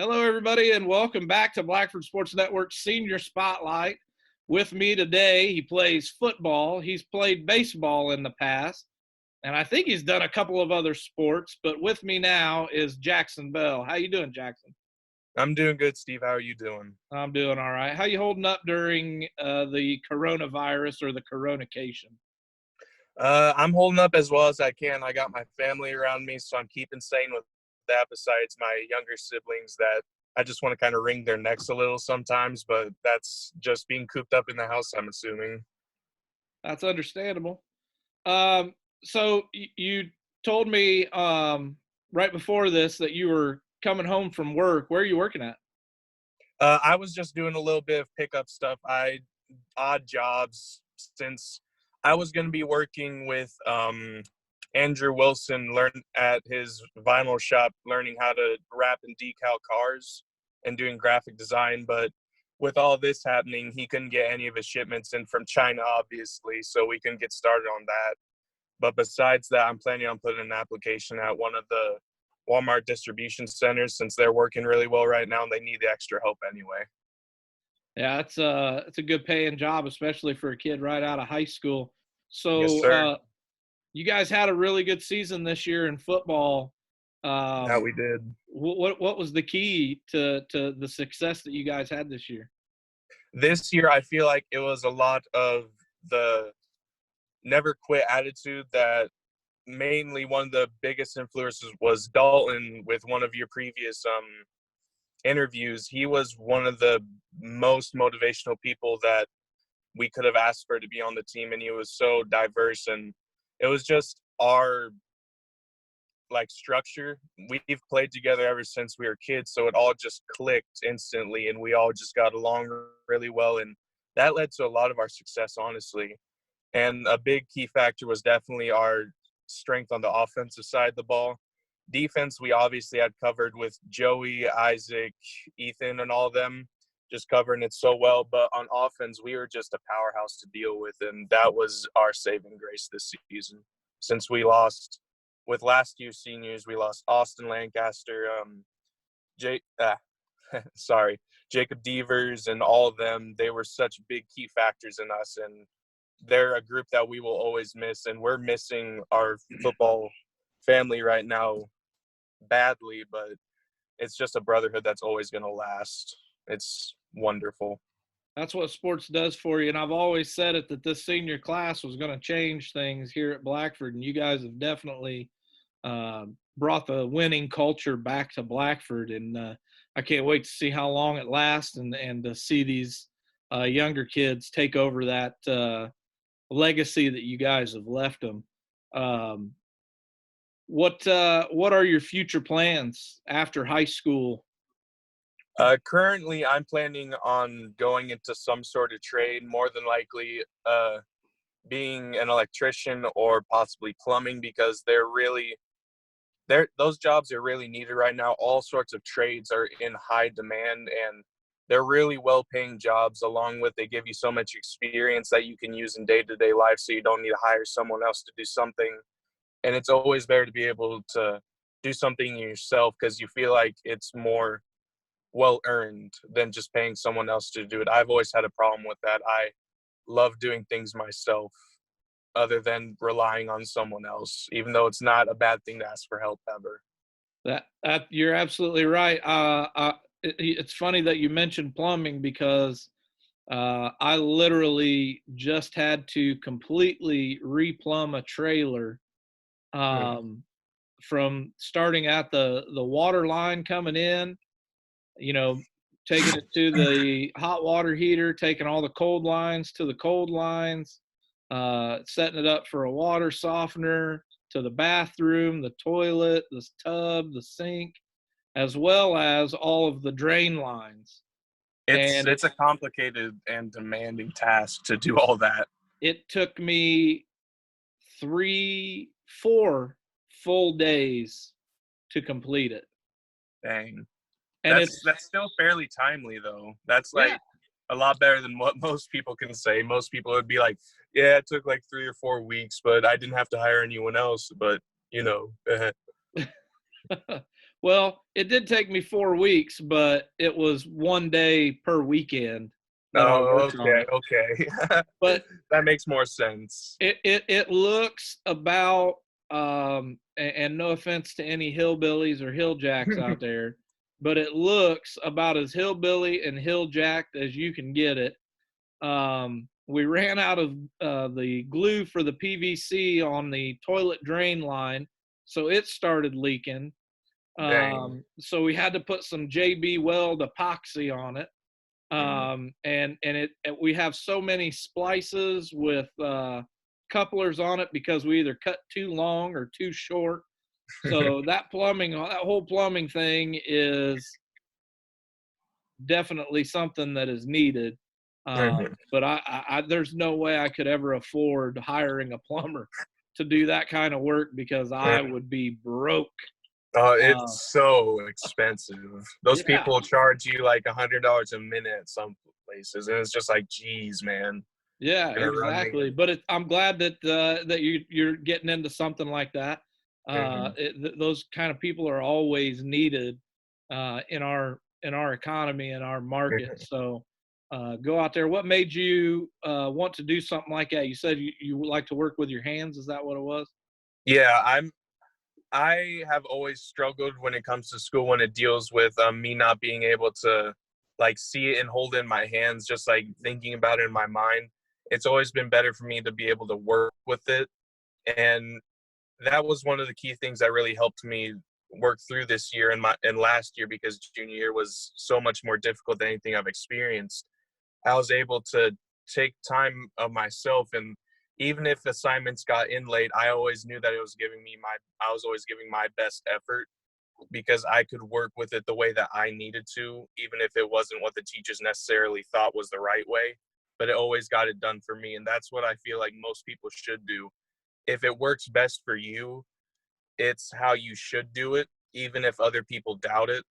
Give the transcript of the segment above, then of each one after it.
Hello, everybody, and welcome back to Blackford Sports Network Senior Spotlight. With me today, he plays football. He's played baseball in the past, and I think he's done a couple of other sports. But with me now is Jackson Bell. How you doing, Jackson? I'm doing good, Steve. How are you doing? I'm doing all right. How you holding up during the coronavirus or the coronacation? I'm holding up as well as I can. I got my family around me, so I'm keeping sane with that, besides my younger siblings that I just want to kind of wring their necks a little sometimes, but that's just being cooped up in the house, I'm assuming. That's understandable. Um, so you told me right before this that you were coming home from work. Where are you working at? I was just doing a little bit of pickup stuff. Odd jobs, since I was going to be working with Andrew Wilson at his vinyl shop, learning how to wrap and decal cars and doing graphic design. But with all this happening, he couldn't get any of his shipments in from China, obviously, so we couldn't get started on that. But besides that, I'm planning on putting an application at one of the Walmart distribution centers, since they're working really well right now and they need the extra help anyway. Yeah, it's a good paying job, especially for a kid right out of high school. Yes, So sir. you guys had a really good season this year in football. That Um, we did. what was the key to the success that you guys had this year? This year, I feel like it was a lot of the never quit attitude. That mainly one of the biggest influences was Dalton. With one of your previous interviews, he was one of the most motivational people that we could have asked for to be on the team, and he was so diverse, and it was just our structure. We've played together ever since we were kids, so it all just clicked instantly, and we all just got along really well, and that led to a lot of our success, honestly. And a big key factor was definitely our strength on the offensive side of the ball. Defense, we obviously had covered with Joey, Isaac, Ethan, and all of them, just covering it so well. But on offense, we were just a powerhouse to deal with, and that was our saving grace this season. Since we lost with last year's seniors, we lost Austin Lancaster, Jake, sorry, Jacob Devers, and all of them. They were such big key factors in us, and they're a group that we will always miss. And we're missing our football family right now badly, but it's just a brotherhood that's always going to last. It's wonderful. That's what sports does for you. And I've always said it that this senior class was going to change things here at Blackford, and you guys have definitely brought the winning culture back to Blackford. And I can't wait to see how long it lasts and to see these younger kids take over that legacy that you guys have left them. Um, what are your future plans after high school? Currently, I'm planning on going into some sort of trade, more than likely being an electrician or possibly plumbing, because those jobs are really needed right now. All sorts of trades are in high demand, and they're really well-paying jobs. Along with, they give you so much experience that you can use in day-to-day life, so you don't need to hire someone else to do something. And it's always better to be able to do something yourself, because you feel like it's more well earned than just paying someone else to do it. I've always had a problem with that. I love doing things myself other than relying on someone else, even though it's not a bad thing to ask for help ever. That you're absolutely right. It's funny that you mentioned plumbing because I literally just had to completely replumb a trailer um, from starting at the water line coming in, you know, taking it to the hot water heater, taking all the cold lines to the cold lines, setting it up for a water softener, to the bathroom, the toilet, the tub, the sink, as well as all of the drain lines. It's And it's a complicated and demanding task to do all that. it took me 4 full days to complete it. Dang. And That's still fairly timely, though. That's yeah, like a lot better than what most people can say. Most people would be like, yeah, it took like 3 or 4 weeks, but I didn't have to hire anyone else. But, you know, Well, it did take me 4 weeks, but it was 1 day per weekend that I Oh, worked on okay, it. okay. But That makes more sense. it looks about, and no offense to any hillbillies or hilljacks out there, but it looks about as hillbilly and hilljacked as you can get it. We ran out of the glue for the PVC on the toilet drain line, so it started leaking. Dang. So we had to put some JB Weld epoxy on it. Mhm. We have so many splices with couplers on it because we either cut too long or too short. So that whole plumbing thing is definitely something that is needed. Mhm. But there's no way I could ever afford hiring a plumber to do that kind of work because I would be broke. Oh, Uh, it's so expensive. Those yeah, people charge you like $100 a minute at some places, and it's just like, geez, man, yeah, gonna run me. exactly. But I'm glad that you're getting into something like that. Mhm. Those kind of people are always needed in our economy and our market. Mhm. So go out there. What made you want to do something like that? You said you like to work with your hands. Is that what it was? Yeah, I have always struggled when it comes to school when it deals with me not being able to like see it and hold it in my hands, just like thinking about it in my mind. It's always been better for me to be able to work with it, and that was one of the key things that really helped me work through this year and last year, because junior year was so much more difficult than anything I've experienced. I was able to take time of myself, and even if assignments got in late, I always knew that it was giving me my I was always giving my best effort, because I could work with it the way that I needed to, even if it wasn't what the teachers necessarily thought was the right way, but it always got it done for me. And that's what I feel like most people should do. If it works best for you, it's how you should do it, even if other people doubt it.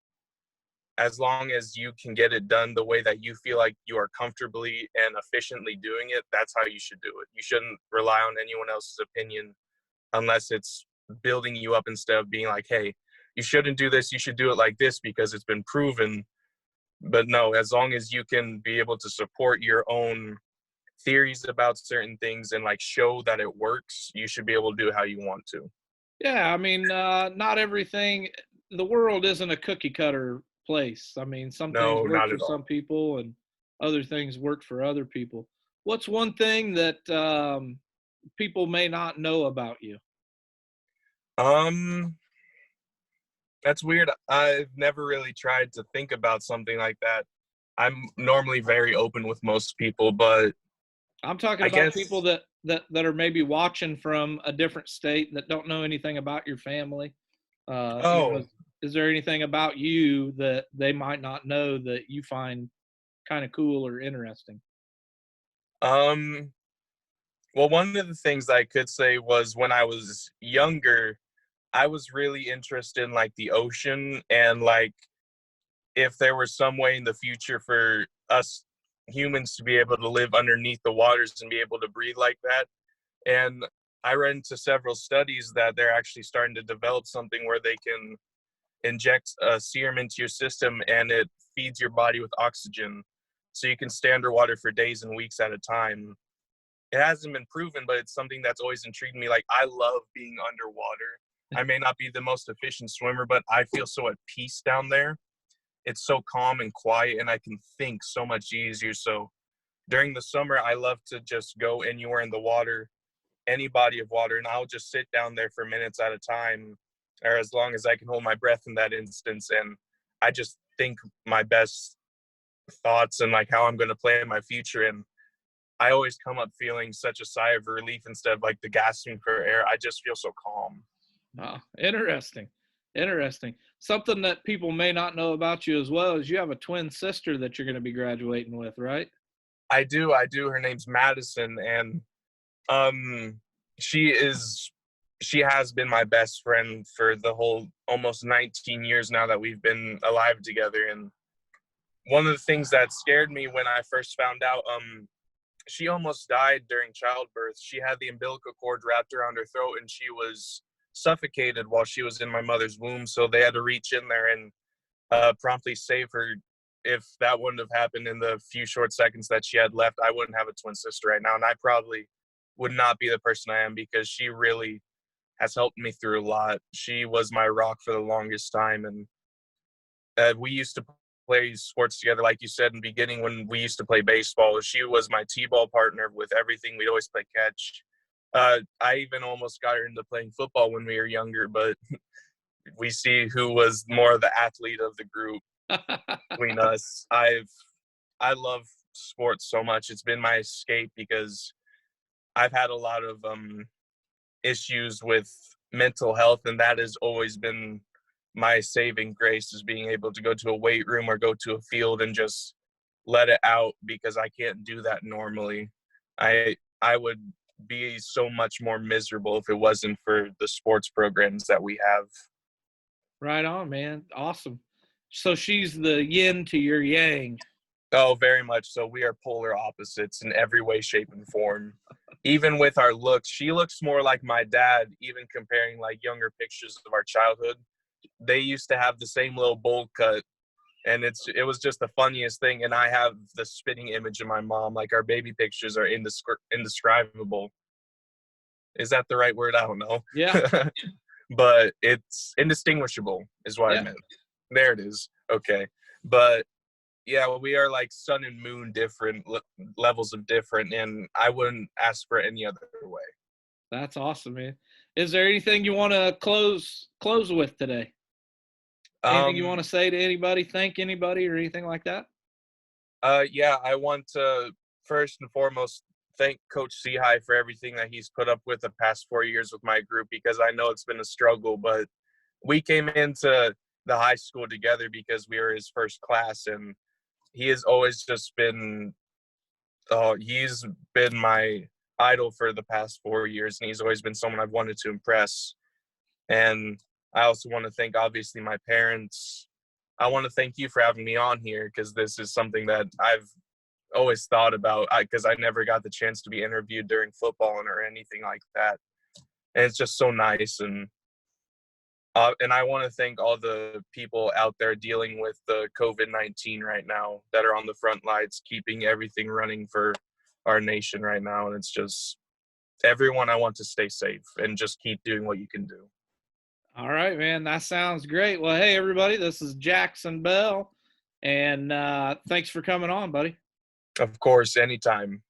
As long as you can get it done the way that you feel like you are comfortably and efficiently doing it, that's how you should do it. You shouldn't rely on anyone else's opinion unless it's building you up, instead of being like, hey, you shouldn't do this, you should do it like this because it's been proven. But no, as long as you can be able to support your own theories about certain things and like show that it works, you should be able to do it how you want to. Yeah, I mean, not everything. The world isn't a cookie cutter place. I mean, some things No, work not for at all. some people, and other things work for other people. What's one thing that people may not know about you? um that's weird. I've never really tried to think about something like that. I'm normally very open with most people, but I'm talking I about people guess, that are maybe watching from a different state that don't know anything about your family. oh, Is there anything about you that they might not know that you find kind of cool or interesting? um well, one of the things I could say was when I was younger, I was really interested in like the ocean, and like if there was some way in the future for us humans to be able to live underneath the waters and be able to breathe like that. And I read into several studies that they're actually starting to develop something where they can inject a serum into your system and it feeds your body with oxygen. So you can stay underwater for days and weeks at a time. It hasn't been proven, but it's something that's always intrigued me. Like, I love being underwater. I may not be the most efficient swimmer, but I feel so at peace down there. It's so calm and quiet, and I can think so much easier. So during the summer, I love to just go anywhere in the water, any body of water, and I'll just sit down there for minutes at a time, or as long as I can hold my breath in that instance. And I just think my best thoughts and like how I'm going to plan my future. And I always come up feeling such a sigh of relief instead of like the gasping for air. I just feel so calm. Ah, interesting. Interesting. Something that people may not know about you as well is you have a twin sister that you're going to be graduating with, right? I do. Her name's Madison, and um, she is she has been my best friend for the whole almost 19 years now that we've been alive together. And one of the things that scared me when I first found out, she almost died during childbirth. She had the umbilical cord wrapped around her throat, and she was suffocated while she was in my mother's womb. So they had to reach in there and promptly save her. If that wouldn't have happened in the few short seconds that she had left, I wouldn't have a twin sister right now. And I probably would not be the person I am, because she really has helped me through a lot. She was my rock for the longest time. And we used to play sports together, like you said in the beginning, when we used to play baseball. She was my t-ball partner with everything. We'd always play catch. I even almost got her into playing football when we were younger, but we see who was more of the athlete of the group between us. I love sports so much. It's been my escape, because I've had a lot of issues with mental health, and that has always been my saving grace, is being able to go to a weight room or go to a field and just let it out, because I can't do that normally. I would be so much more miserable if it wasn't for the sports programs that we have. Right on, man. Awesome. So she's the yin to your yang. Oh, very much so. We are polar opposites in every way, shape, and form. Even with our looks, she looks more like my dad, even comparing like younger pictures of our childhood. They used to have the same little bowl cut, and it was just the funniest thing. And I have the spitting image of my mom. Like, our baby pictures are indescribable. Is that the right word? I don't know. Yeah. But it's indistinguishable is what I Yeah. meant. There it is. Okay. But yeah, well, we are like sun and moon different, levels of different, and I wouldn't ask for it any other way. That's awesome, man. Is there anything you want to close with today? Anything you want Um, to say to anybody? Thank anybody or anything like that? yeah, I want to first and foremost thank Coach Seahigh for everything that he's put up with the past 4 years with my group, because I know it's been a struggle, but we came into the high school together because we were his first class, and he has always just been, oh, he's been my idol for the past 4 years, and he's always been someone I've wanted to impress. And I also want to thank, obviously, my parents. I want to thank you for having me on here, because this is something that I've always thought about, because I never got the chance to be interviewed during football or anything like that. And it's just so nice. And I want to thank all the people out there dealing with the COVID-19 right now, that are on the front lines, keeping everything running for our nation right now. And it's just everyone, I want to stay safe and just keep doing what you can do. All right, man. That sounds great. Well, hey, everybody, this is Jackson Bell, and thanks for coming on, buddy. Of course, anytime.